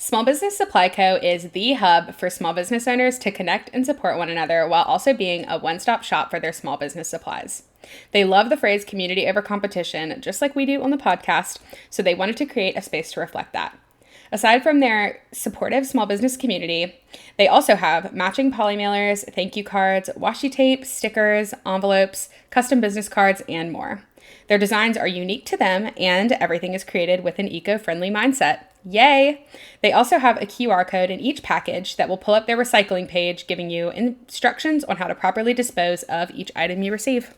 Small Business Supply Co. is the hub for small business owners to connect and support one another while also being a one-stop shop for their small business supplies. They love the phrase community over competition, just like we do on the podcast, so they wanted to create a space to reflect that. Aside from their supportive small business community, they also have matching poly mailers, thank you cards, washi tape, stickers, envelopes, custom business cards, and more. Their designs are unique to them, and everything is created with an eco-friendly mindset. Yay! They also have a QR code in each package that will pull up their recycling page, giving you instructions on how to properly dispose of each item you receive.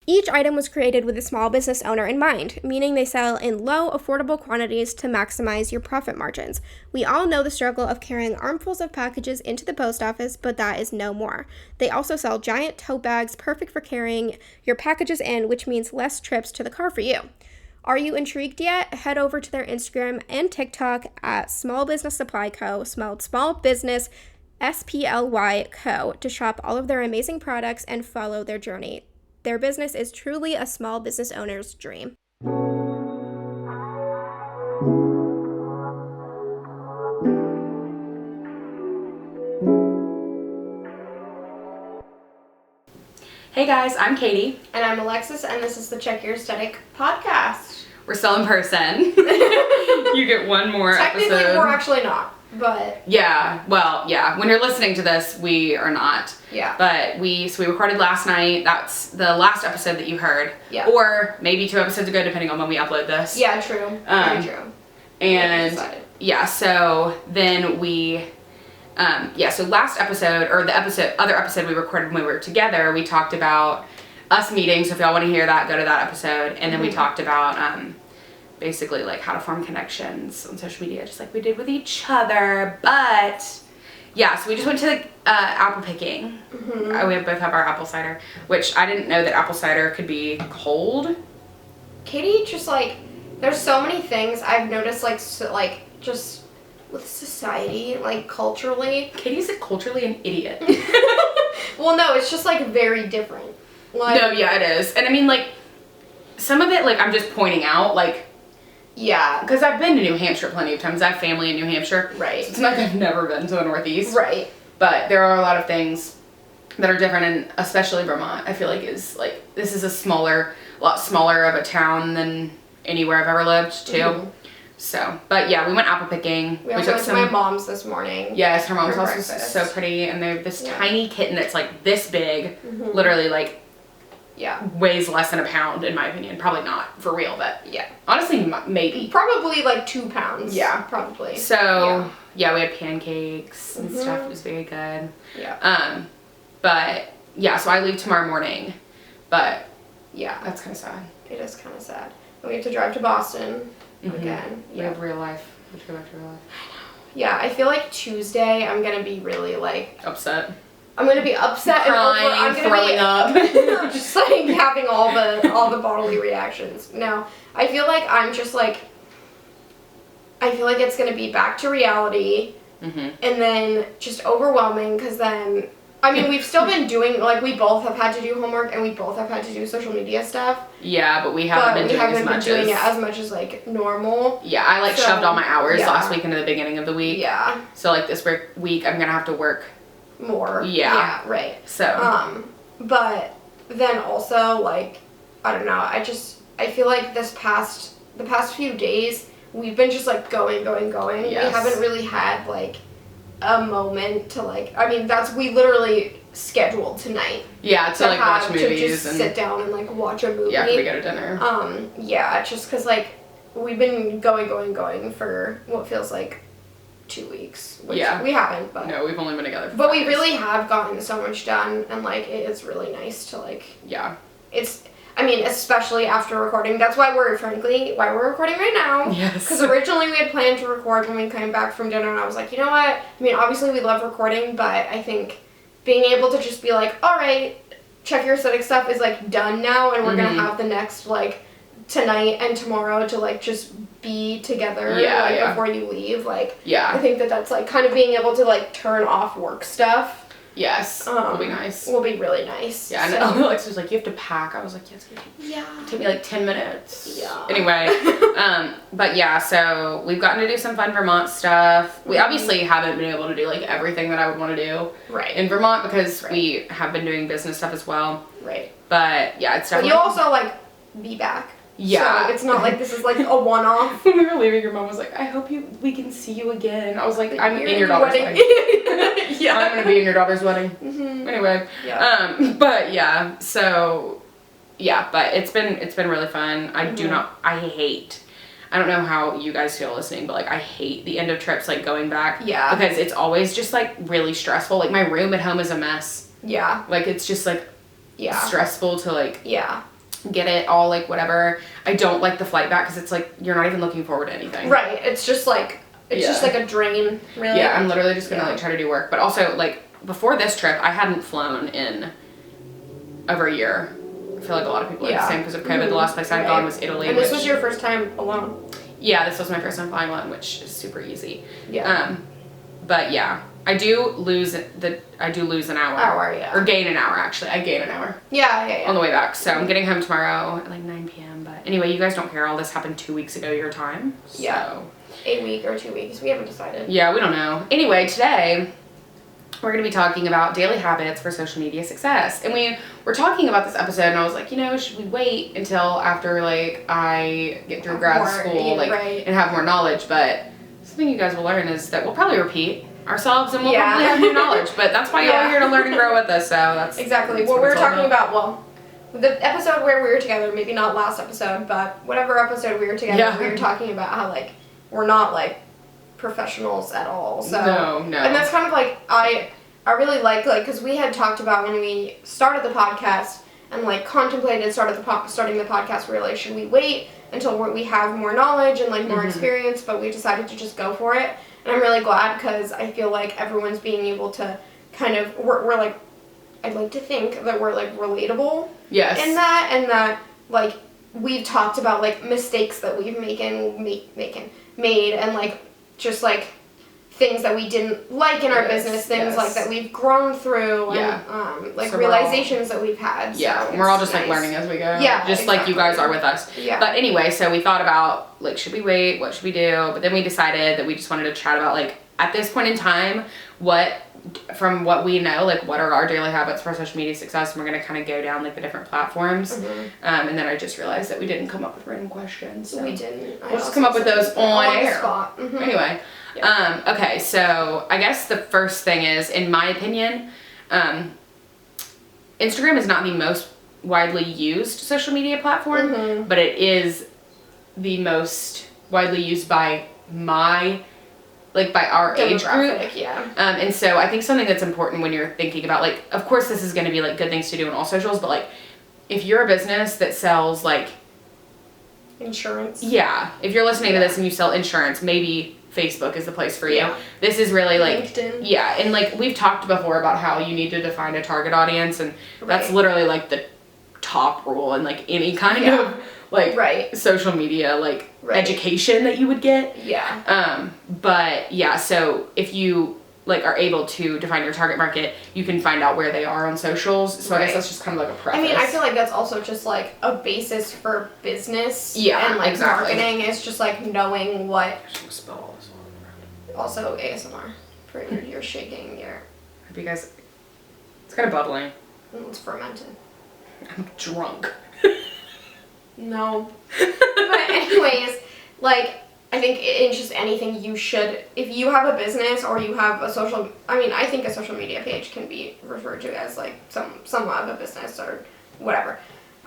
Each item was created with a small business owner in mind, meaning they sell in low, affordable quantities to maximize your profit margins. We all know the struggle of carrying armfuls of packages into the post office, but that is no more. They also sell giant tote bags perfect for carrying your packages in, which means less trips to the car for you. Are you intrigued yet? Head over to their Instagram and TikTok at Small Business Supply Co., spelled Small Business SPLY Co., to shop all of their amazing products and follow their journey. Their business is truly a small business owner's dream. Hey guys, I'm Katie. And I'm Alexis, and this is the Check Your Aesthetic podcast. We're still in person. You get one more Technically, episode. we're actually not, but... Yeah, when you're listening to this, we are not. Yeah. But we recorded last night. That's the last episode that you heard. Yeah. Or maybe 2 episodes ago, depending on when we upload this. Yeah, true. Very true. And yeah, so then we... so last episode, or the other episode we recorded when we were together, we talked about us meeting. So if y'all want to hear that, go to that episode. And then we talked about basically like how to form connections on social media, just like we did with each other. But yeah, so we just went to the apple picking. Mm-hmm. We both have our apple cider, which I didn't know that apple cider could be cold. Katie, just like, there's so many things I've noticed, just with society, like culturally. Katie's culturally an idiot. Well, no, it's just like very different. Like, no, yeah, it is. And I mean, like, some of it, like, I'm just pointing out, like, yeah. Because I've been to New Hampshire plenty of times. I have family in New Hampshire. Right. So it's not like I've never been to the Northeast. Right. But there are a lot of things that are different, and especially Vermont, I feel like is, like, this is a lot smaller of a town than anywhere I've ever lived, too. Mm-hmm. So, but yeah, we went apple picking. We also went to my mom's this morning. Yes, her mom's house is so pretty, and they're this tiny kitten that's like this big, literally like, weighs less than a pound in my opinion. Probably not for real, but honestly, maybe. Probably like 2 pounds. Yeah, probably. So we had pancakes and stuff. It was very good. Yeah. But yeah, so I leave tomorrow morning, but yeah, that's kind of sad. It is kind of sad. And we have to drive to Boston. Again. We have real life. We have to go back to real life. Yeah, I feel like Tuesday I'm gonna be really like upset. I'm gonna be upset crying, and I'm gonna throwing up. just like having all the bodily reactions. No, I feel like I'm just like I feel like it's gonna be back to reality, and then just overwhelming because then. I mean, we've still been doing, like, we both have had to do homework and we both have had to do social media stuff. Yeah, but we haven't been doing it as much as, like, normal. Yeah, I, like, shoved all my hours last week into the beginning of the week. Yeah. So, like, this week, I'm going to have to work more. Yeah. Yeah, right. So. But then also, like, I don't know, I feel like the past few days, we've been just, like, going. Yes. We haven't really had, like, a moment to like we literally scheduled tonight to like watch movies to just and sit down and like watch a movie we go to dinner just because like we've been going for what feels like 2 weeks, which we haven't, but no, we've only been together for but 5 we days. really have gotten so much done, and like it is really nice to like especially after recording. That's why we're recording right now. Yes. Because originally we had planned to record when we came back from dinner, and I was like, you know what? I mean, obviously we love recording, but I think being able to just be like, all right, Check Your Aesthetic stuff is like done now, and we're gonna have the next like tonight and tomorrow to like just be together before you leave. Like, I think that's like kind of being able to like turn off work stuff. Yes. Will be nice. Will be really nice. Yeah, and Alexis was like, you have to pack. I was like, yeah, it's gonna take me like 10 minutes. Yeah. Anyway, but yeah, so we've gotten to do some fun Vermont stuff. We obviously haven't been able to do like everything that I would want to do in Vermont because we have been doing business stuff as well. Right. But yeah, it's definitely. But you also like be back. Yeah. So it's not like this is like a one-off. When we were leaving, your mom was like, I hope we can see you again. I was like, I'm in your daughter's wedding. Yeah. I'm going to be in your daughter's wedding. Mm-hmm. Anyway. Yeah. But yeah, so yeah, but it's been really fun. I don't know how you guys feel listening, but like I hate the end of trips, like going back. Yeah. Because it's always just like really stressful. Like my room at home is a mess. Yeah. Like it's just like stressful to like get it all like whatever. I don't like the flight back because it's like you're not even looking forward to anything. Right. It's just like just like a drain, really. Yeah, I'm literally just gonna like try to do work. But also like before this trip, I hadn't flown in over a year. I feel like a lot of people are the same because of COVID. Mm-hmm. The last place I'd gone was Italy. And this was your first time alone. Yeah, this was my first time flying alone, which is super easy. Yeah. But yeah, I do lose an hour. Yeah. Or gain an hour, actually. I gain an hour. Yeah. On the way back. So I'm getting home tomorrow at like 9 p.m. But anyway, you guys don't care. All this happened 2 weeks ago your time. So. Yeah. A week or 2 weeks. We haven't decided. Yeah, we don't know. Anyway, today we're going to be talking about daily habits for social media success. And we were talking about this episode and I was like, should we wait until after like I get through grad school and have more knowledge? But something you guys will learn is that we'll probably repeat ourselves and we'll probably have new knowledge. But that's why y'all are here to learn and grow with us. So that's exactly what we were talking about. The episode where we were together, maybe not last episode, but whatever episode we were together, we were talking about how like we're not like professionals at all. So no. And that's kind of like I really like because we had talked about when we started the podcast and like contemplated starting the podcast. We were like, should we wait until we have more knowledge and like more experience? But we decided to just go for it. And I'm really glad because I feel like everyone's being able to kind of we're like I'd like to think that we're like relatable. Yes. In that and that like we've talked about like mistakes that we've made and like just like things that we didn't like in our business, things like that we've grown through and like so realizations that we've had. Yeah, so we're all just like learning as we go. Yeah, just like you guys are with us. Yeah. But anyway, so we thought about like, should we wait? What should we do? But then we decided that we just wanted to chat about like at this point in time, from what we know, like what are our daily habits for social media success, and we're going to kind of go down like the different platforms. And then I just realized that we didn't come up with written questions. So we didn't. We'll just come up with those on air. Spot. Anyway. Yeah. Okay, so I guess the first thing is, in my opinion, Instagram is not the most widely used social media platform, but it is the most widely used by our age group. Yeah. And so I think something that's important when you're thinking about like, of course this is going to be like good things to do on all socials, but like if you're a business that sells like insurance. Yeah. If you're listening to this and you sell insurance, maybe Facebook is the place for you. Yeah. This is really like LinkedIn. Yeah, and like we've talked before about how you need to define a target audience, and that's literally like the top rule in like any kind of like social media like education that you would get. Yeah. But yeah, so if you like are able to define your target market, you can find out where they are on socials. So I guess that's just kind of like a preface. I mean, I feel like that's also just like a basis for business. Yeah, and like marketing is just like knowing what. Also ASMR for you're shaking your. Hope you guys. It's kind of bubbling. It's fermented. I'm drunk. No. But anyways, like. I think it's just anything you should, if you have a business or you have I think a social media page can be referred to as like somewhat of a business or whatever.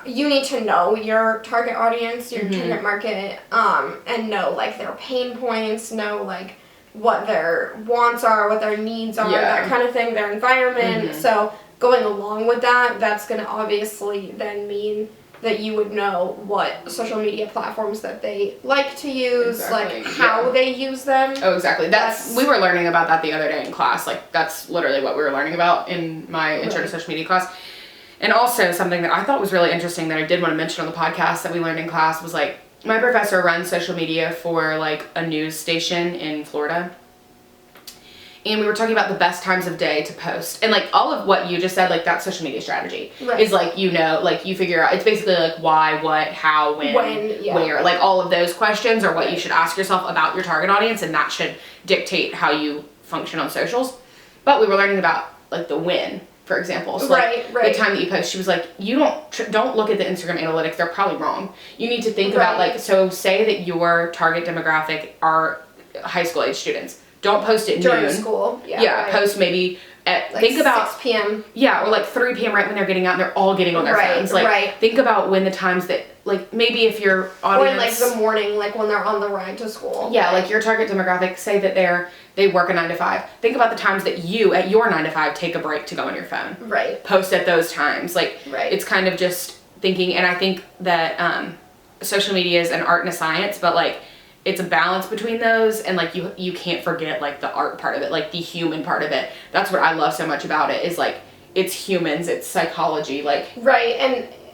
You need to know your target audience, your target market, and know like their pain points, know like what their wants are, what their needs are, that kind of thing, their environment. So going along with that, that's going to obviously then mean that you would know what social media platforms that they like to use, like how they use them. Oh, exactly. We were learning about that the other day in class. Like that's literally what we were learning about in my intro to social media class. And also something that I thought was really interesting that I did want to mention on the podcast that we learned in class was like my professor runs social media for like a news station in Florida. and we were talking about the best times of day to post. And like all of what you just said, like that's social media strategy. Right. Is like, you know, like you figure out, it's basically like why, what, how, when, where. Like all of those questions are what you should ask yourself about your target audience, and that should dictate how you function on socials. But we were learning about like the when, for example. So like the time that you post, she was like, you don't look at the Instagram analytics, they're probably wrong. You need to think about like, so say that your target demographic are high school age students. Don't post it during noon. School. Post maybe at, like think about 6 p.m. Yeah, or like 3 p.m. right when they're getting out and they're all getting on their phones. Like think about when the times that, like maybe if your audience, or in like the morning, like when they're on the ride to school. Yeah, like your target demographic, say that they work a 9 to 5. Think about the times that you at your 9 to 5 take a break to go on your phone. Right. Post at those times. Like it's kind of just thinking, and I think that social media is an art and a science, but like it's a balance between those, and like you can't forget like the art part of it, like the human part of it. That's what I love so much about it, is like it's humans, it's psychology, like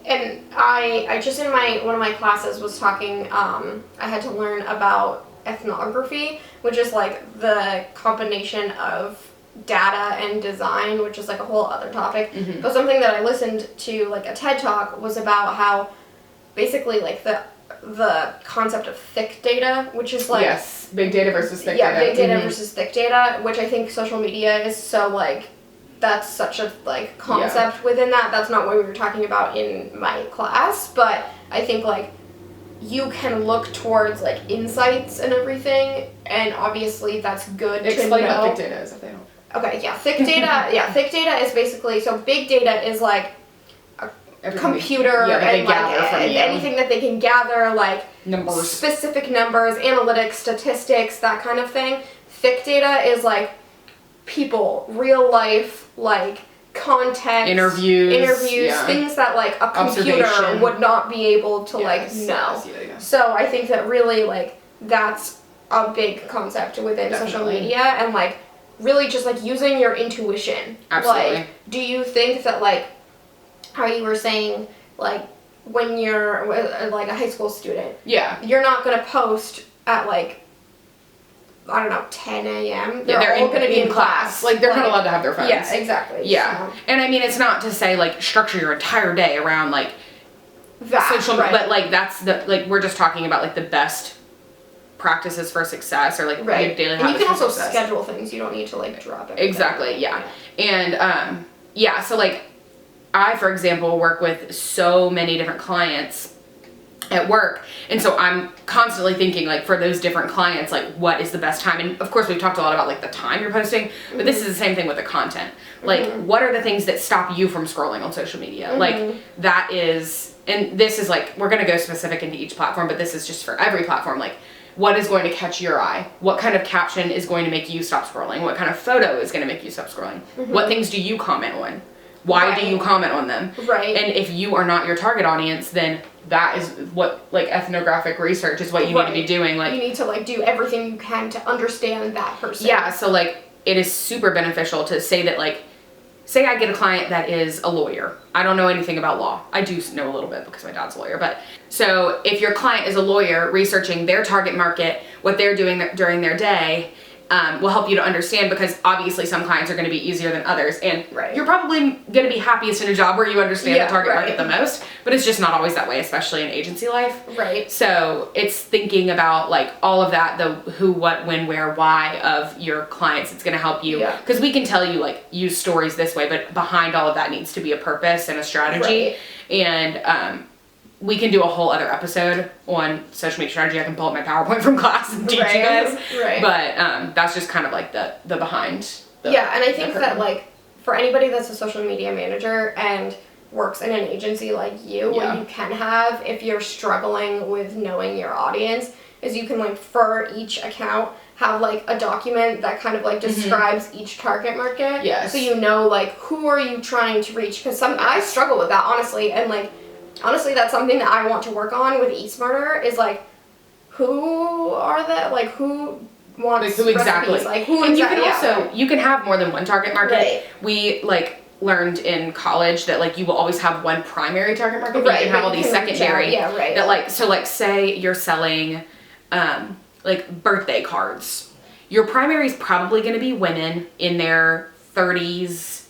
and I just in one of my classes was talking, I had to learn about ethnography, which is like the combination of data and design, which is like a whole other topic. But something that I listened to, like a TED talk, was about how basically like the concept of thick data, which is like big data versus thick data. Yeah, big data versus thick data, which I think social media is so like, that's such a like concept within that. That's not what we were talking about in my class, but I think like you can look towards like insights and everything, and obviously that's good. Explain what thick data is if they don't. Okay, thick data. Thick data is basically, so big data is like computer and like anything that they can gather, like numbers, specific numbers, analytics, statistics, that kind of thing. Thick data is like people, real life, like context, interviews, things that like a computer would not be able to like know. So I think that really like that's a big concept within social media, and like really just like using your intuition. Absolutely. Like, do you think that like how you were saying, like, when you're, like, a high school student, you're not going to post at, like, I don't know, 10 a.m. They're all going to be in class. Like, they're not allowed to have their phones. Yeah, exactly. Yeah. So. And, I mean, it's not to say, like, structure your entire day around, like, that, social, but, like, that's the, like, we're just talking about, like, the best practices for success, or, like, daily habits. And you can also schedule things. You don't need to, like, drop it. Exactly, yeah. And, so, like, I, for example, work with so many different clients at work, and so I'm constantly thinking, like, for those different clients, like, what is the best time? And of course we've talked a lot about like the time you're posting, but this is the same thing with the content. Like, what are the things that stop you from scrolling on social media? Like, that is, and this is like, we're going to go specific into each platform, but this is just for every platform. Like, what is going to catch your eye? What kind of caption is going to make you stop scrolling? What kind of photo is going to make you stop scrolling? What things do you comment on? Why do you comment on them? Right. And if you are not your target audience, then that is what, like, ethnographic research is what you need to be doing. Like, you need to, like, do everything you can to understand that person. Yeah, so, like, it is super beneficial to say that, like, say I get a client that is a lawyer. I don't know anything about law. I do know a little bit because my dad's a lawyer. But so if your client is a lawyer, researching their target market, what they're doing during their day, will help you to understand, because obviously some clients are going to be easier than others, and you're probably going to be happiest in a job where you understand the target market the most, but it's just not always that way, especially in agency life. Right. So it's thinking about, like, all of that, the who, what, when, where, why of your clients. It's going to help you, because we can tell you, like, use stories this way, but behind all of that needs to be a purpose and a strategy. And we can do a whole other episode on social media strategy. I can pull up my PowerPoint from class and teach you guys. But that's just kind of like the behind. And I think that, like, for anybody that's a social media manager and works in an agency like you, what you can have if you're struggling with knowing your audience is you can, like, for each account have, like, a document that kind of, like, describes each target market. So you know, like, who are you trying to reach? Because I struggle with that, honestly, and, like, honestly, that's something that I want to work on with Eat Smarter, is, like, who are the, like, who wants like, who exactly? Recipes? Like, who and exactly? You can also, you can have more than one target market. We, like, learned in college that, like, you will always have one primary target market, but you can have all these secondary. That, like, so, like, say you're selling, like, birthday cards. your primary is probably going to be women in their 30s,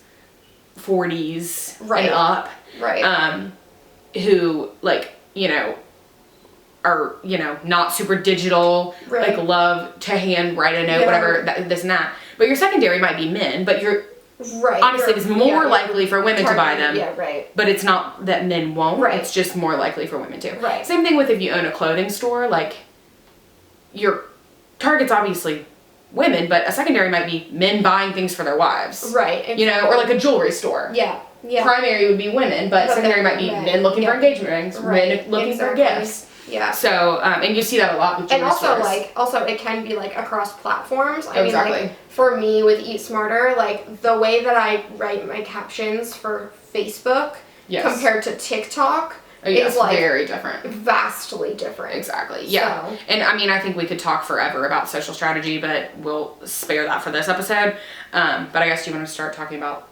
40s, Right. and up. Right. Who, like, you know, are, you know, not super digital, Right. like love to hand write a note, whatever, this and that. But your secondary might be men, but you're, honestly, it's more likely for women to buy them. Yeah, right. But it's not that men won't. Right. It's just more likely for women too. Right. Same thing with if you own a clothing store, like, your target's obviously women, but a secondary might be men buying things for their wives. Right. Exactly. You know, or like a jewelry store. Yeah. Yeah. Primary would be women, but secondary might be men looking for engagement rings, men looking for gifts. Yeah. So, and you see that a lot with jewelry stores. stores. Also it can be like across platforms. I exactly. mean, like for me with Eat Smarter, like the way that I write my captions for Facebook compared to TikTok is like very different. Vastly different. Exactly. Yeah. So. And I mean, I think we could talk forever about social strategy, but we'll spare that for this episode. But I guess you want to start talking about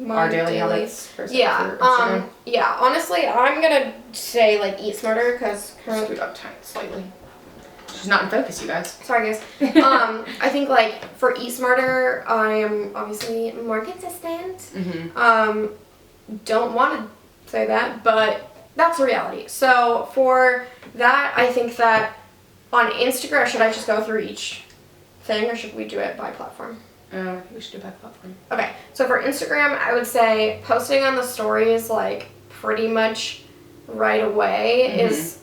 our daily habits. Yeah. Honestly, I'm gonna say like Eat Smarter because scoot up tight slightly. She's not in focus, you guys. Sorry, guys. I think like for Eat Smarter, I am obviously more consistent. Mm-hmm. Don't want to say that, but that's the reality. So for that, I think that on Instagram, should I just go through each thing, or should we do it by platform? I think we should do it by platform. Okay, so for Instagram, I would say posting on the stories like pretty much right away is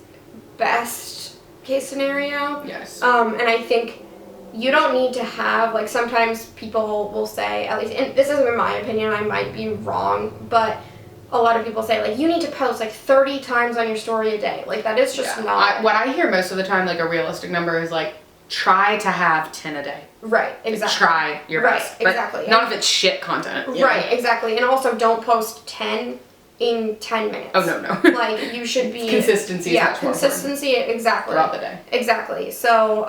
best case scenario. Yes. And I think you don't need to have, like, sometimes people will say, at least, and this isn't my opinion, I might be wrong, but a lot of people say, like, you need to post like 30 times on your story a day. Like, that is just not. What I hear most of the time, like a realistic number is like, try to have 10 a day. Right, exactly. Try your best. Right, exactly. But not if it's shit content. Right, exactly. And also don't post 10 in 10 minutes. Oh, no. Like, you should be. Consistency is much more consistency, exactly. Throughout the day. Exactly. So,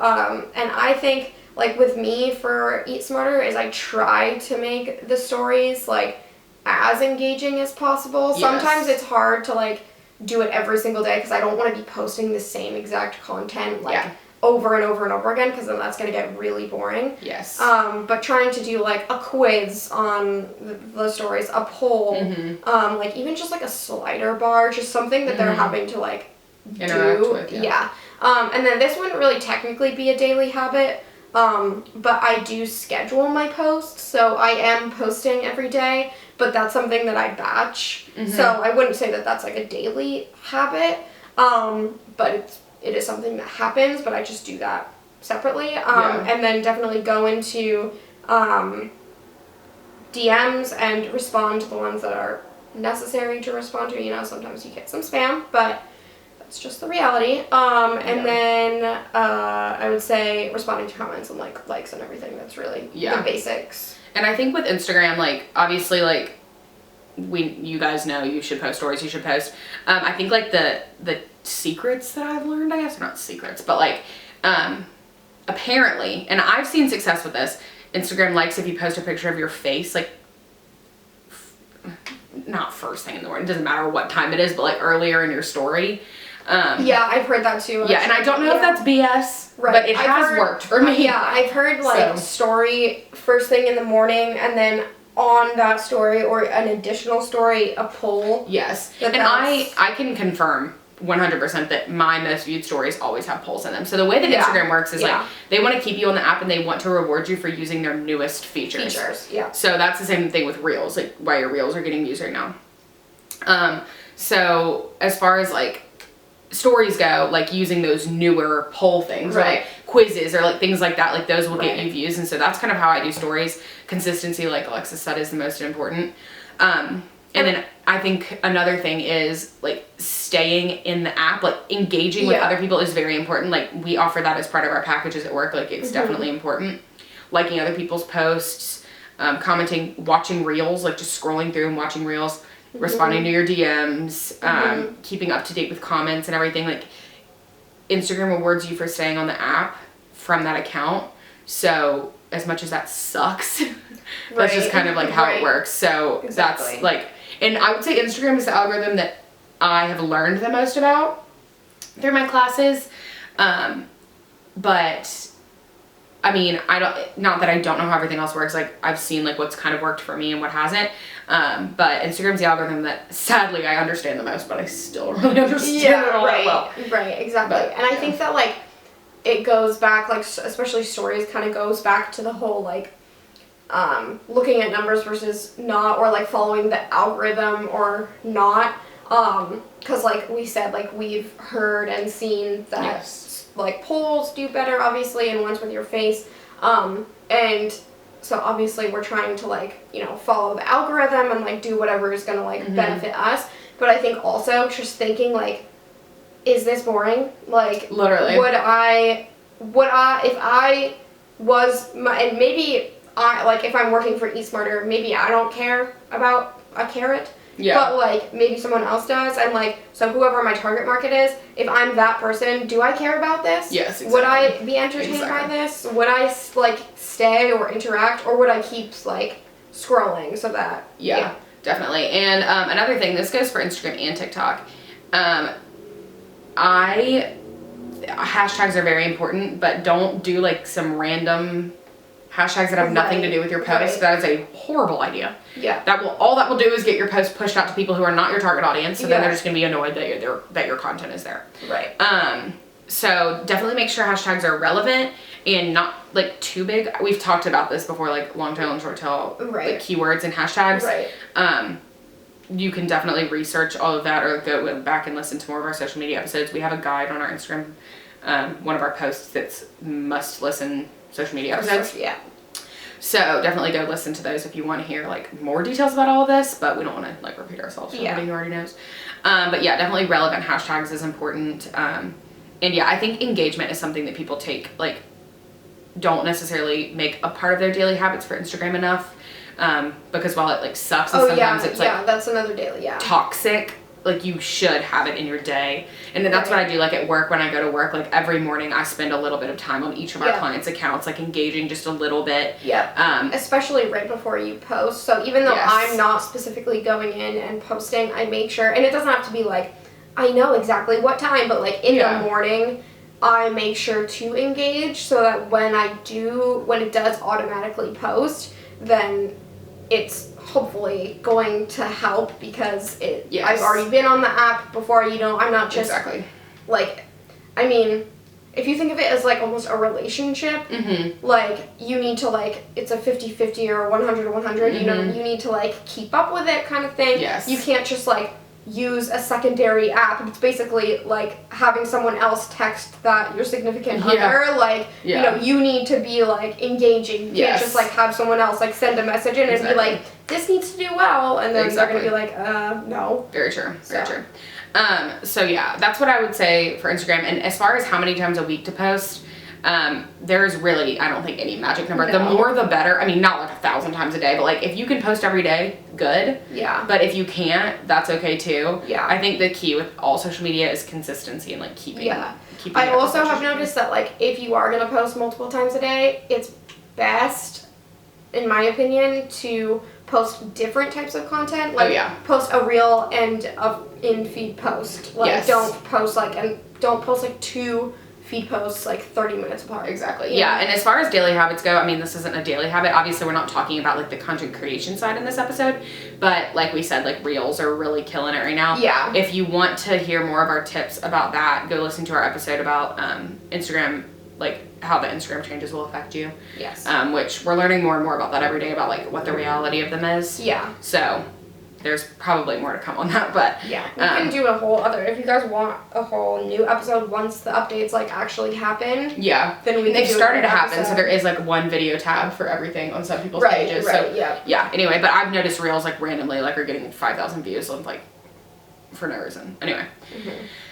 and I think, like, with me for Eat Smarter is I try to make the stories, like, as engaging as possible. Yes. Sometimes it's hard to, like, do it every single day because I don't want to be posting the same exact content, like, over and over and over again, because then that's going to get really boring. Yes. But trying to do like a quiz on the stories, a poll, like even just like a slider bar, just something that they're having to like interact do. with, and then this wouldn't really technically be a daily habit, but I do schedule my posts, so I am posting every day, but that's something that I batch. So I wouldn't say that that's like a daily habit, but it is something that happens, but I just do that separately. And then definitely go into DMs and respond to the ones that are necessary to respond to. You know, sometimes you get some spam, but that's just the reality. And then I would say responding to comments and like likes and everything. That's really the basics. And I think with Instagram, like, obviously, like, you guys know you should post stories, you should post. I think like the secrets that I've learned, I guess they're not secrets, but like apparently, and I've seen success with this, Instagram likes if you post a picture of your face, like not first thing in the morning, it doesn't matter what time it is, but like earlier in your story. I've heard that too. Yeah, and I don't know if that's BS, but it has worked for me. I've heard like story first thing in the morning, and then on that story or an additional story, a poll. Yes, and I can confirm 100% that my most viewed stories always have polls in them. So the way that Instagram works is like they want to keep you on the app and they want to reward you for using their newest features. So that's the same thing with Reels, like why your Reels are getting views right now. So as far as like stories go, like using those newer poll things, or like quizzes or like things like that, like those will get you views. And so that's kind of how I do stories. Consistency, like Alexis said, is the most important. And then I think another thing is like staying in the app, like engaging with other people is very important. Like we offer that as part of our packages at work. Like it's definitely important. Liking other people's posts, commenting, watching reels, like just scrolling through and watching reels, responding to your DMs, keeping up to date with comments and everything. Like Instagram rewards you for staying on the app from that account. So as much as that sucks, that's just kind of like how it works. So that's like, and I would say Instagram is the algorithm that I have learned the most about through my classes. But I mean, not that I don't know how everything else works. Like, I've seen, like, what's kind of worked for me and what hasn't. But Instagram's the algorithm that, sadly, I understand the most, but I still don't really understand it all that well. Right, exactly. But, and I think that, like, it goes back, like, especially stories kind of goes back to the whole, like, looking at numbers versus not, or, like, following the algorithm or not. Because, like we said, like, we've heard and seen that... Yes. Like, polls do better, obviously, and ones with your face. And so, obviously, we're trying to, like, you know, follow the algorithm and, like, do whatever is going to, like, benefit us. But I think also just thinking, like, is this boring? Like, literally. If I was, and maybe if I'm working for Eat Smarter, maybe I don't care about a carrot. Yeah. But, like, maybe someone else does, and, like, so whoever my target market is, if I'm that person, do I care about this? Yes, exactly. Would I be entertained by this? Would I, like, stay or interact, or would I keep, like, scrolling so that... Yeah, definitely. And another thing, this goes for Instagram and TikTok. Hashtags are very important, but don't do, like, some random... hashtags that have nothing to do with your post. That is a horrible idea. Yeah. All that will do is get your post pushed out to people who are not your target audience, so then they're just going to be annoyed that your content is there. Right. So definitely make sure hashtags are relevant and not, like, too big. We've talked about this before, like, long tail and short tail, like, keywords and hashtags. Right. You can definitely research all of that or go back and listen to more of our social media episodes. We have a guide on our Instagram, one of our posts that's must listen social media episodes. Yeah. So definitely go listen to those if you want to hear, like, more details about all of this, but we don't want to, like, repeat ourselves for everybody who already knows. But yeah, definitely relevant hashtags is important. And yeah, I think engagement is something that people take, like, don't necessarily make a part of their daily habits for Instagram enough. Because while it, like, sucks and sometimes it's like that's another daily toxic, like, you should have it in your day. And then that's what I do, like, at work. When I go to work, like, every morning I spend a little bit of time on each of our clients' accounts, like, engaging just a little bit. Especially right before you post. So even though I'm not specifically going in and posting, I make sure, and it doesn't have to be like I know exactly what time, but, like, in the morning I make sure to engage so that when it does automatically post, then it's hopefully going to help because I've already been on the app before, you know, I'm not just like, I mean, if you think of it as, like, almost a relationship, like, you need to, like, it's a 50-50 or 100-100, you know, you need to, like, keep up with it kind of thing. You can't just, like, use a secondary app. It's basically like having someone else text that your significant other, like, you know, you need to be, like, engaging. You can't just, like, have someone else, like, send a message in and be like, this needs to do well, and then they're gonna be like, no. Very true. Very true. So yeah, that's what I would say for Instagram. And as far as how many times a week to post, there's really, I don't think, any magic number. The more the better. I mean, not like 1,000 times a day, but, like, if you can post every day, good. But if you can't, that's okay too. I think the key with all social media is consistency and, like, keeping I also have noticed that, like, if you are gonna post multiple times a day, it's best, in my opinion, to post different types of content. Like, post a reel and a in-feed post. Like, don't post, like, two feed posts, like, 30 minutes apart. Exactly. Yeah, and as far as daily habits go, I mean, this isn't a daily habit. Obviously, we're not talking about, like, the content creation side in this episode, but like we said, like, reels are really killing it right now. If you want to hear more of our tips about that, go listen to our episode about Instagram, like, how the Instagram changes will affect you. Which we're learning more and more about that every day, about, like, what the reality of them is. So there's probably more to come on that, but we can do a whole other, if you guys want a whole new episode once the updates, like, actually happen, then they've started to happen, so there is, like, one video tab for everything on some people's pages. Anyway, but I've noticed reels, like, randomly, like, are getting 5,000 views, like, for no reason. Anyway.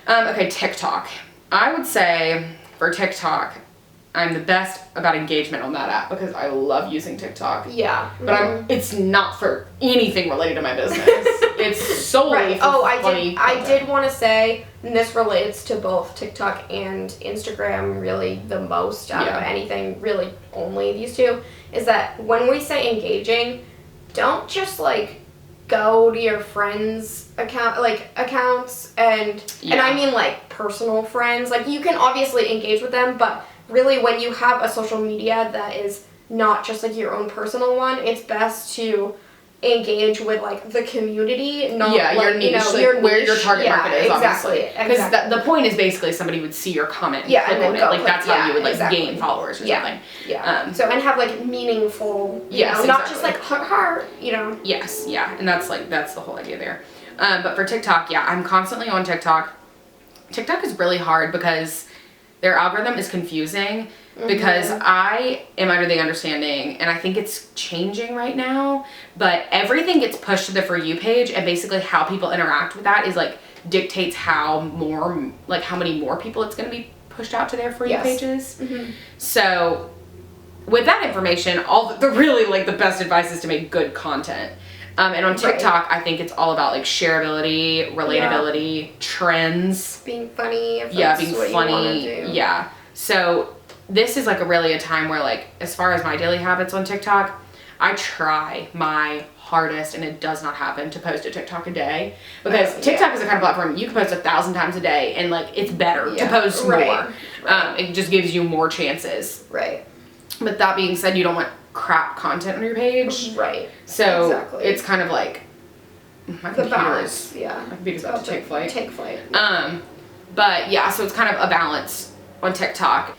Okay, TikTok. I would say for TikTok, I'm the best about engagement on that app because I love using TikTok. But it's not for anything related to my business. It's solely for funny I did want to say, and this relates to both TikTok and Instagram really the most out of anything, really only these two, is that when we say engaging, don't just, like, go to your friends' accounts and I mean, like, personal friends. Like, you can obviously engage with them, but really when you have a social media that is not just like your own personal one, it's best to engage with like the community, not your niche, where your target market is, obviously. Because the point is basically somebody would see your comment and click on it. Like that's how you would like gain followers or something. Yeah. So and have like meaningful, not just like heart, Yes, yeah, and that's the whole idea there. But for TikTok, I'm constantly on TikTok. TikTok is really hard because their algorithm is confusing. Because I am under the understanding, and I think it's changing right now, but everything gets pushed to the For You page, and basically how people interact with that is like dictates how many more people it's going to be pushed out to their For You pages. So with that information, the really like the best advice is to make good content. And on TikTok, I think it's all about like shareability, relatability, trends, being funny. If being funny. Yeah. So this is like really a time where like, as far as my daily habits on TikTok, I try my hardest, and it does not happen, to post a TikTok a day, because TikTok is the kind of platform you can post 1,000 times a day, and like it's better to post more. It just gives you more chances. But that being said, you don't want crap content on your page. So it's kind of like my computer's about to take flight. But yeah, so it's kind of a balance on TikTok.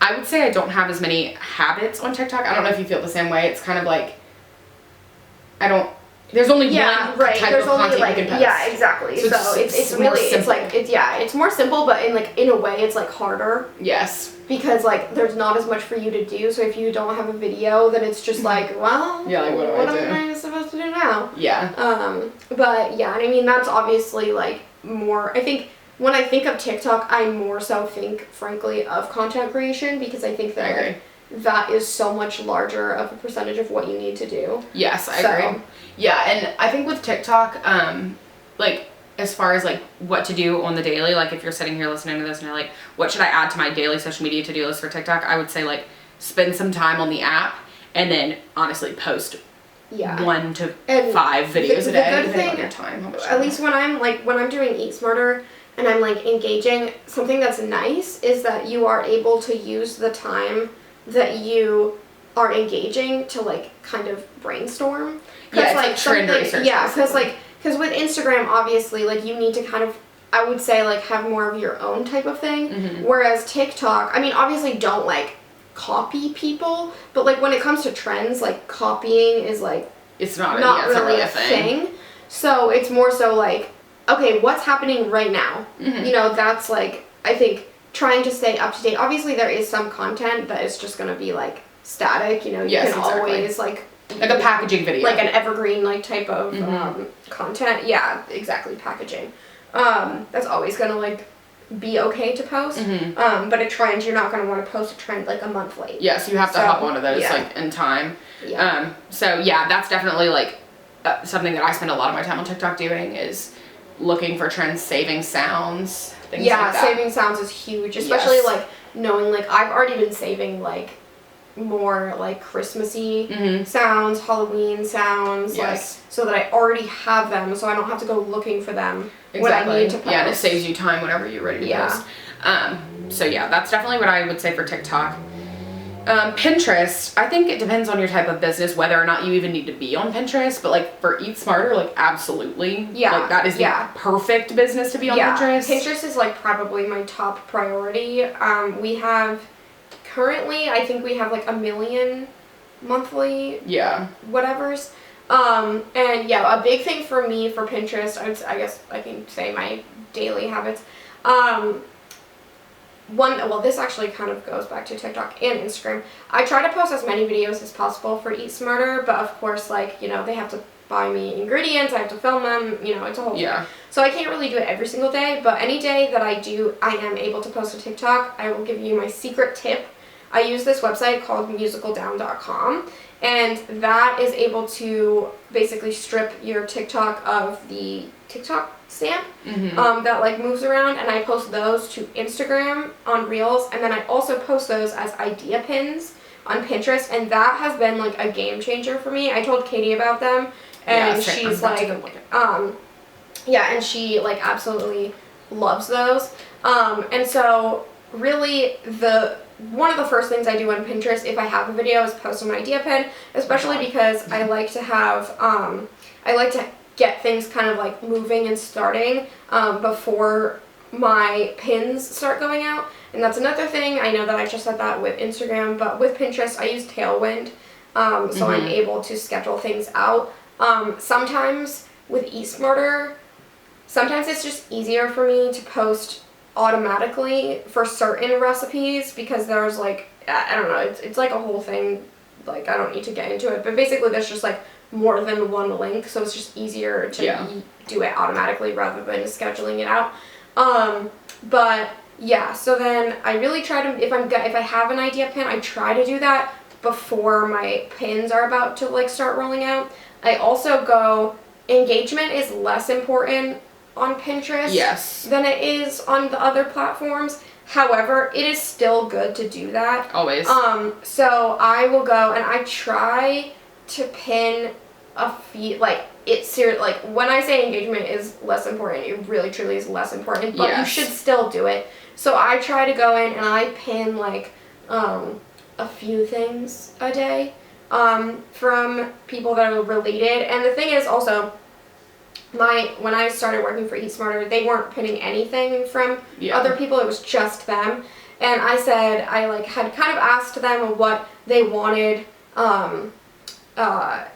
I would say I don't have as many habits on TikTok. I don't know if you feel the same way. It's kind of like, there's only one type of content you can post. Yeah, exactly. So it's really, it's like, it's more simple, but in a way it's like harder. Yes. Because like, there's not as much for you to do. So if you don't have a video, then it's just like, well, what am I supposed to do now? But yeah, and I mean, that's obviously like more, I think, when I think of TikTok, I more so think, frankly, of content creation, because I think that that is so much larger of a percentage of what you need to do. Yes, I agree. Yeah, and I think with TikTok, like, as far as like what to do on the daily, like if you're sitting here listening to this and you're like, what should I add to my daily social media to-do list for TikTok? I would say like spend some time on the app, and then honestly post 1 to 5 videos a day, depending on your time. How much at least when I'm doing Eat Smarter, and I'm like engaging, something that's nice is that you are able to use the time that you are engaging to like kind of brainstorm. Yeah, like trend research. Yeah, because with Instagram, obviously, like you need to kind of, I would say, like have more of your own type of thing. Whereas TikTok, I mean, obviously don't like copy people, but like when it comes to trends, like copying is like, it's not really a thing. So it's more so like, okay, what's happening right now? That's like, I think, trying to stay up to date. Obviously, there is some content that is just going to be like static, you can always like a packaging video. Like an evergreen like type of content. Yeah, exactly, packaging. That's always going to like be okay to post. But a trend, you're not going to want to post a trend like a month late. Yeah, so you have to hop onto those like in time. So yeah, that's definitely like something that I spend a lot of my time on TikTok doing, is looking for trends, saving sounds, things like that. Saving sounds is huge, especially like knowing, like I've already been saving like more like Christmassy sounds, Halloween sounds, like so that I already have them, so I don't have to go looking for them when I need to post. Yeah, and it saves you time whenever you're ready to post. So yeah, that's definitely what I would say for TikTok. Pinterest, I think it depends on your type of business whether or not you even need to be on Pinterest, but like for Eat Smarter, like absolutely. Like that is the perfect business to be on Pinterest. Pinterest is like probably my top priority. We have currently, I think we have like 1 million monthly whatevers. And a big thing for me for Pinterest, I guess I can say my daily habits. This actually kind of goes back to TikTok and Instagram. I try to post as many videos as possible for Eat Smarter, but of course, like, they have to buy me ingredients, I have to film them, it's a whole thing. So I can't really do it every single day, but any day that I am able to post a TikTok, I will give you my secret tip. I use this website called musicaldown.com, and that is able to basically strip your TikTok of the TikTok stamp that like moves around, and I post those to Instagram on Reels, and then I also post those as idea pins on Pinterest, and that has been like a game changer for me. I told Katie about them, and she's like, and she like absolutely loves those. And so really one of the first things I do on Pinterest if I have a video is post an idea pin, especially because I like to have, I like to get things kind of like moving and starting before my pins start going out. And that's another thing. I know that I just said that with Instagram, but with Pinterest I use Tailwind, so I'm able to schedule things out. Sometimes with Eat Smarter, sometimes it's just easier for me to post automatically for certain recipes because there's like, I don't know, it's like a whole thing, like I don't need to get into it, but basically there's just like more than one link, so it's just easier to do it automatically rather than scheduling it out. But yeah, so then I really try to, if I have an idea pin, I try to do that before my pins are about to like start rolling out. I also go, engagement is less important on Pinterest than it is on the other platforms. However, it is still good to do that. Always. So I will go and I try to pin a few, like, like, when I say engagement is less important, it really truly is less important, but you should still do it. So I try to go in and I pin, like, a few things a day, from people that are related. And the thing is also, when I started working for Eat Smarter, they weren't pinning anything from other people, it was just them. And I said, I like had kind of asked them what they wanted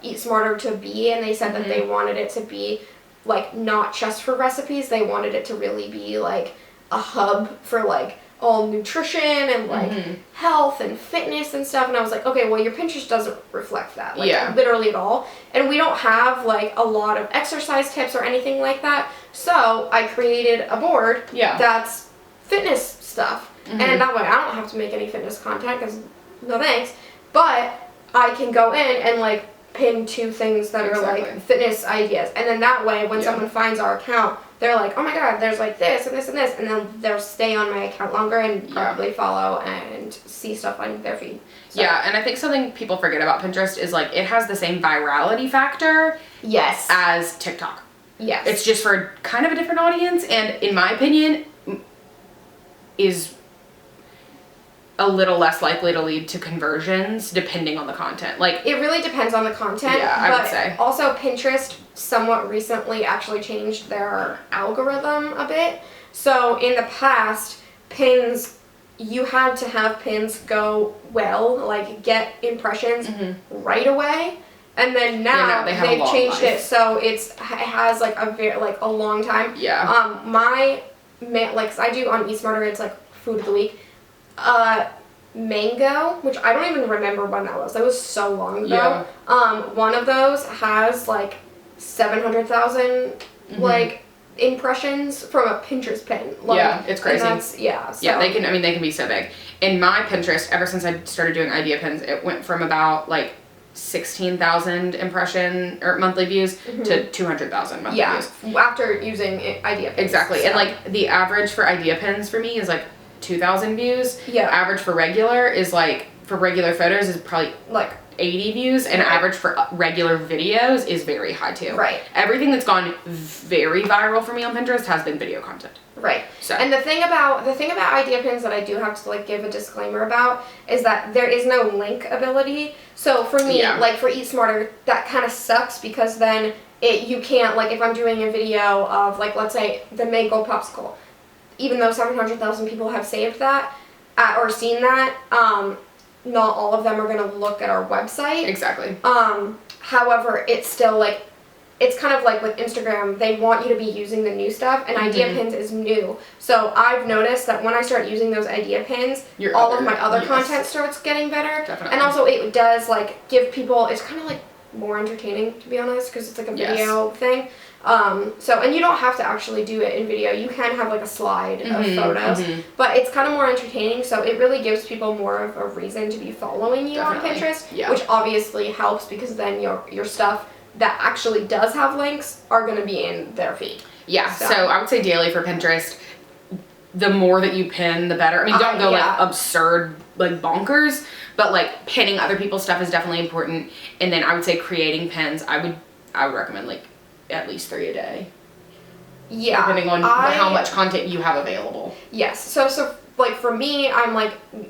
Eat Smarter to be, and they said that they wanted it to be like not just for recipes, they wanted it to really be like a hub for like all nutrition and like health and fitness and stuff. And I was like, okay, well your Pinterest doesn't reflect that, like literally at all, and we don't have like a lot of exercise tips or anything like that. So I created a board that's fitness stuff, and that way I don't have to make any fitness content because no thanks, but I can go in and like pin 2 things that are like fitness ideas, and then that way when someone finds our account, they're like, oh my god, there's like this and this and this, and then they'll stay on my account longer and probably follow and see stuff on their feed. So. Yeah, and I think something people forget about Pinterest is like it has the same virality factor as TikTok. Yes. It's just for kind of a different audience, and in my opinion is a little less likely to lead to conversions depending on the content. Like, it really depends on the content. Yeah, I would say. Also, Pinterest somewhat recently actually changed their algorithm a bit. So in the past, pins, you had to have pins go well, like get impressions right away. And then now they've changed it so it has like a long time. Yeah. Like, 'cause I do on Eat Smarter, it's like food of the week. Mango, which I don't even remember when that was. That was so long ago. One of those has like 700,000 like impressions from a Pinterest pin. Like, it's crazy. So. They can be so big. In my Pinterest, ever since I started doing idea pins, it went from about like 16,000 impression or monthly views to 200,000 monthly views. After using idea pins. Exactly. So. And like the average for idea pins for me is like 2,000 views. Average for regular is like, for regular photos is probably like 80 views, and average for regular videos is very high too. Everything that's gone very viral for me on Pinterest has been video content. So. And the thing about idea pins that I do have to like give a disclaimer about is that there is no link ability. So for me, like for Eat Smarter, that kind of sucks because then you can't, like if I'm doing a video of like, let's say the mango popsicle, even though 700,000 people have saved that or seen that, not all of them are going to look at our website. Exactly. However, it's still like, it's kind of like with Instagram, they want you to be using the new stuff, and idea pins is new. So I've noticed that when I start using those idea pins, all of my other content starts getting better. Definitely. And also it does like give people, it's kind of like more entertaining, to be honest, because it's like a video thing. And you don't have to actually do it in video. You can have like a slide of photos, but it's kind of more entertaining. So it really gives people more of a reason to be following you on Pinterest, which obviously helps because then your stuff that actually does have links are going to be in their feed. So I would say daily for Pinterest, the more that you pin, the better. I mean, don't go like absurd, like bonkers, but like pinning other people's stuff is definitely important. And then I would say creating pins, I would recommend like at least 3 a day. Depending on how much content you have available. So like for me,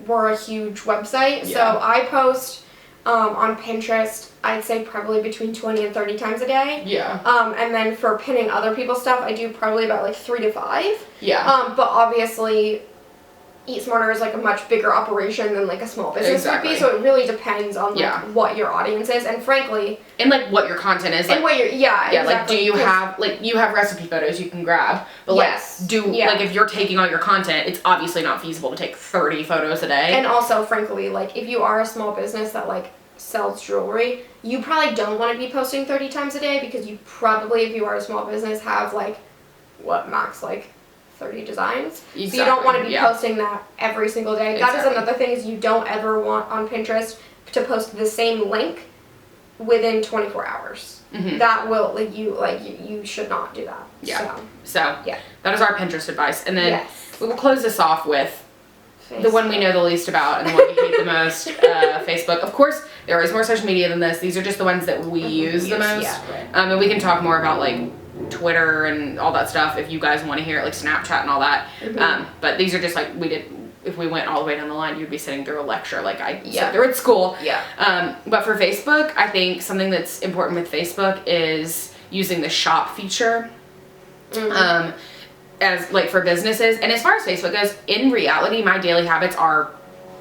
we're a huge website, Yeah. so I post on Pinterest, I'd say probably between 20 and 30 times a day. Yeah. And then for pinning other people's stuff, I do probably about like 3 to 5. Yeah. But obviously, Eat Smarter is like a much bigger operation than like a small business would be, so it really depends on like what your audience is, and frankly, and like what your content is, like, and what your exactly. Like, do you have you have recipe photos you can grab, but like like if you're taking all your content, it's obviously not feasible to take 30 photos a day. And also, frankly, like if you are a small business that like sells jewelry, you probably don't want to be posting 30 times a day, because you probably, if you are a small business, have like max like 30 designs. Exactly. So you don't want to be posting that every single day. That is another thing, is you don't ever want on Pinterest to post the same link within 24 hours. Mm-hmm. That will you should not do that. Yeah. So that is our Pinterest advice. And then we will close this off with Facebook. The one we know the least about and the one we hate the most, Facebook. Of course, there is more social media than this. These are just the ones that we use the most. Yeah, right. And we can talk more about like Twitter and all that stuff if you guys want to hear it, like Snapchat and all that. Mm-hmm. But these are just like if we went all the way down the line, you'd be sitting through a lecture like I sat through at school. Yeah. But for Facebook, I think something that's important with Facebook is using the shop feature. Mm-hmm. As like for businesses. And as far as Facebook goes, in reality, my daily habits are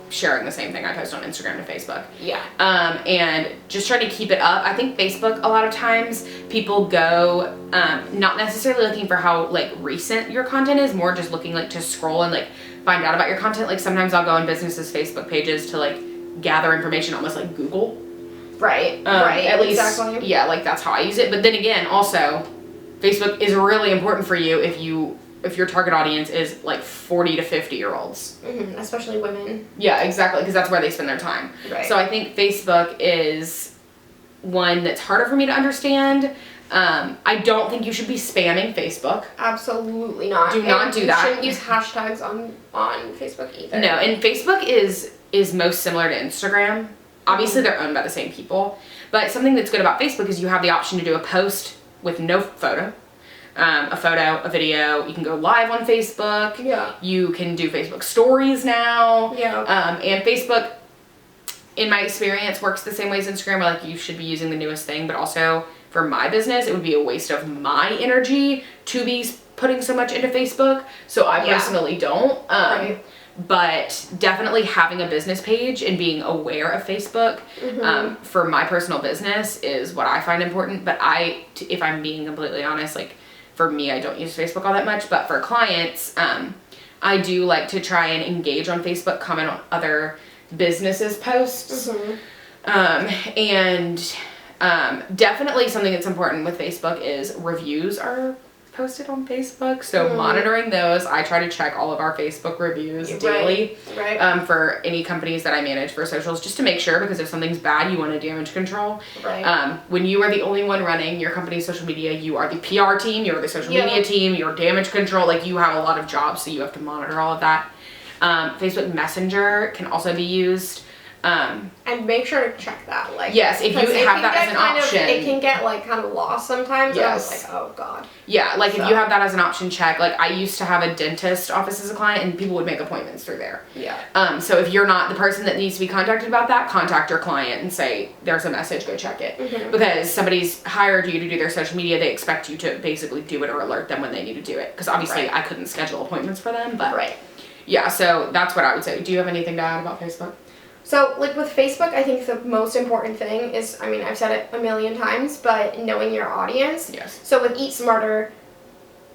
sharing the same thing I post on Instagram to Facebook. Yeah. And just trying to keep it up. I think Facebook, a lot of times people go not necessarily looking for how like recent your content is, more just looking like to scroll and like find out about your content. Like sometimes I'll go on businesses' Facebook pages to like gather information, almost like Google. Right. Right. At least, exactly. Yeah, like that's how I use it. But then again, also, Facebook is really important for you if your target audience is like 40 to 50-year-olds. Mm-hmm. Especially women. Yeah, exactly, because that's where they spend their time. Right. So I think Facebook is one that's harder for me to understand. I don't think you should be spamming Facebook. Absolutely not. Do not do that. You shouldn't use hashtags on Facebook either. No, and Facebook is most similar to Instagram. Obviously, they're owned by the same people. But something that's good about Facebook is you have the option to do a post with no photo. A photo, a video. You can go live on Facebook. Yeah. You can do Facebook stories now. Yeah. And Facebook, in my experience, works the same way as Instagram, where like you should be using the newest thing, but also for my business, it would be a waste of my energy to be putting so much into Facebook. So I personally don't. Right. But definitely having a business page and being aware of Facebook for my personal business is what I find important. But if I'm being completely honest, like for me, I don't use Facebook all that much. But for clients, I do like to try and engage on Facebook, comment on other businesses' posts. And definitely something that's important with Facebook is reviews are posted on Facebook, so monitoring those. I try to check all of our Facebook reviews daily for any companies that I manage for socials, just to make sure, because if something's bad, you want to damage control. When you are the only one running your company's social media, you are the PR team, you're the social media team, you're damage control, like you have a lot of jobs, so you have to monitor all of that. Facebook Messenger can also be used. And make sure to check that. Like, yes, if you have that as an option. It can get like kind of lost sometimes. Yes. And I was like, oh god. Yeah, like if you have that as an option, check. Like I used to have a dentist office as a client, and people would make appointments through there. Yeah. So if you're not the person that needs to be contacted about that, contact your client and say, there's a message, go check it. Because somebody's hired you to do their social media, they expect you to basically do it or alert them when they need to do it. Because obviously I couldn't schedule appointments for them, but yeah, so that's what I would say. Do you have anything to add about Facebook? So, like, with Facebook, I think the most important thing is, I mean, I've said it a million times, but knowing your audience. Yes. So, with Eat Smarter,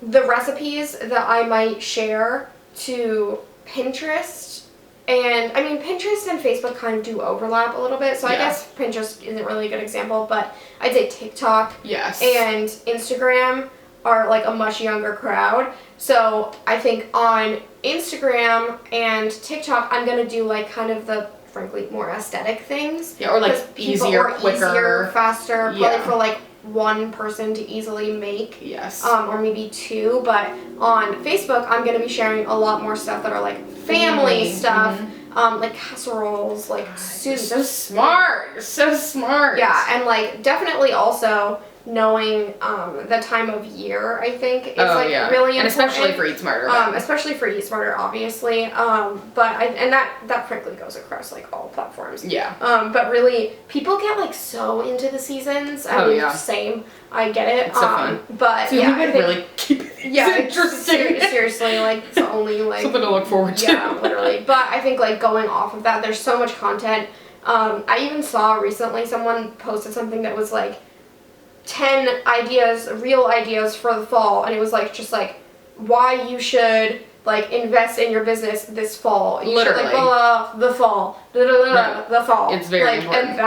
the recipes that I might share to Pinterest, and, I mean, Pinterest and Facebook kind of do overlap a little bit, so I guess Pinterest isn't really a good example, but I'd say TikTok and Instagram are, like, a much younger crowd. So, I think on Instagram and TikTok, I'm going to do, like, kind of the frankly more aesthetic things. Yeah, or like easier, quicker, faster, probably for like one person to easily make. Yes. Or maybe two. But on Facebook, I'm gonna be sharing a lot more stuff that are like family stuff, like casseroles, like soups. So smart. You're so smart. Yeah, and like definitely also knowing the time of year, I think, is really important. And especially for Eat Smarter. Especially for Eat Smarter, obviously. And that frankly goes across like all platforms. Yeah. But really, people get like so into the seasons. I mean, same. I get it. It's so fun. But so I think really keep it interesting. Seriously, like it's only like something to look forward to. Yeah, literally. But I think like going off of that, there's so much content. I even saw recently someone posted something that was like 10 ideas, real ideas for the fall, and it was like just like why you should like invest in your business this fall. You literally. Should, like, the fall. The fall. It's very important. And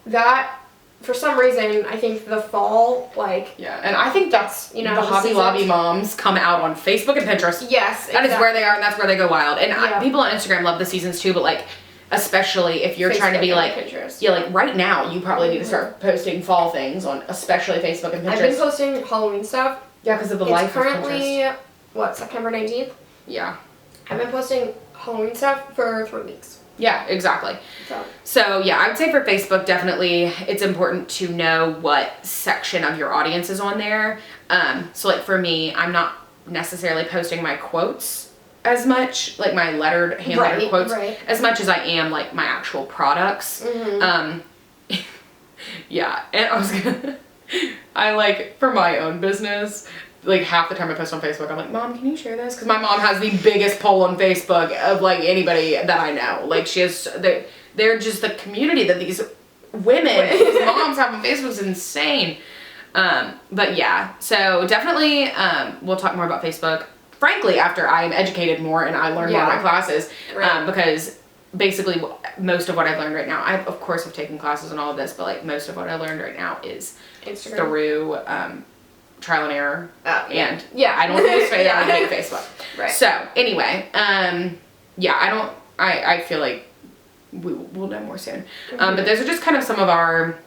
that for some reason I think the fall and I think that's the Hobby Lobby moms come out on Facebook and Pinterest. Yes, that is where they are, and that's where they go wild. And people on Instagram love the seasons too, but like especially if you're trying to be like Pinterest. Like right now you probably need to start posting fall things on especially Facebook and Pinterest. I've been posting Halloween stuff. Yeah, because of the life of Pinterest. It's currently September 19th. Yeah. I've been posting Halloween stuff for 3 weeks. Yeah, exactly. So yeah, I would say for Facebook, definitely it's important to know what section of your audience is on there. So like for me, I'm not necessarily posting my quotes as much, like my handlettered quotes, as much as I am like my actual products. Yeah, and I like for my own business, like half the time I post on Facebook, I'm like, Mom, can you share this? Because my mom has the biggest poll on Facebook of like anybody that I know. Like they're just the community that these women, these moms have on Facebook is insane. But yeah, so definitely we'll talk more about Facebook. Frankly, after I am educated more and I learn more in my classes, because basically most of what I've learned right now, I of course have taken classes and all of this, but like most of what I learned right now is Instagram. Through trial and error. And I don't use Facebook. I hate Facebook. Right. So anyway, I feel like we'll know more soon. But those are just kind of some of our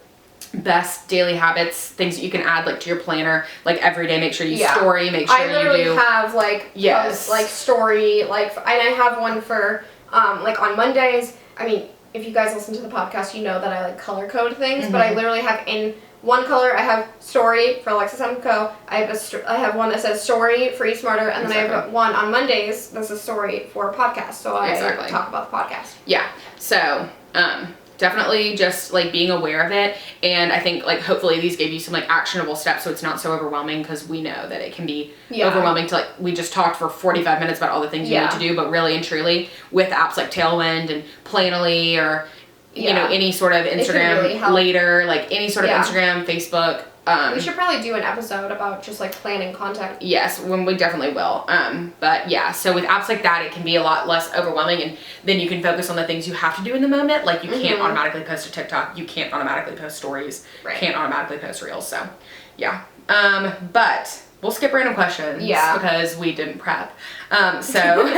best daily habits, things that you can add like to your planner, like every day. Make sure you story, make sure you do. I literally have like story, and I have one for like on Mondays. I mean, if you guys listen to the podcast, you know that I like color code things, but I literally have in one color, I have story for Alexis & Co. I have one that says story for Eat Smarter, and then I have one on Mondays that's a story for a podcast. So I talk about the podcast. Yeah. So definitely just like being aware of it, and I think like hopefully these gave you some like actionable steps so it's not so overwhelming, because we know that it can be overwhelming to like we just talked for 45 minutes about all the things you need to do, but really and truly with apps like Tailwind and Planoly or you know any sort of Instagram later, like any sort of Instagram, Facebook. We should probably do an episode about just like planning content. Yes, when we definitely will. But yeah, so with apps like that, it can be a lot less overwhelming, and then you can focus on the things you have to do in the moment. Like you can't automatically post to TikTok, you can't automatically post stories, can't automatically post reels. So yeah, but we'll skip random questions because we didn't prep. So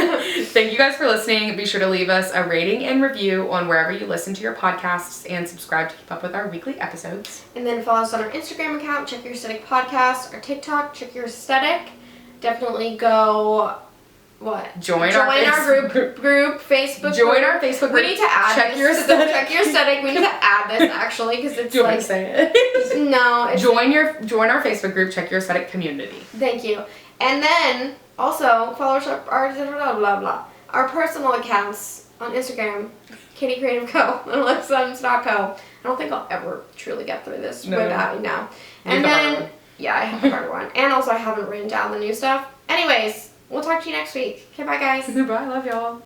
thank you guys for listening. Be sure to leave us a rating and review on wherever you listen to your podcasts, and subscribe to keep up with our weekly episodes. And then follow us on our Instagram account, Check Your Aesthetic Podcast, our TikTok, Check Your Aesthetic. Definitely go... Join our group, Facebook Join our Facebook group. We need to add Check Your Aesthetic. Check Your Aesthetic. We need to add this actually, because it's Do you want to say it? No. Join our Facebook group, Check Your Aesthetic Community. Thank you. And then also follow our personal accounts on Instagram, Katie Creative Co. and alexis.co. I don't think I'll ever truly get through this without you now. And then I have a harder one. And also I haven't written down the new stuff. Anyways. We'll talk to you next week. Okay, bye guys. Bye, love y'all.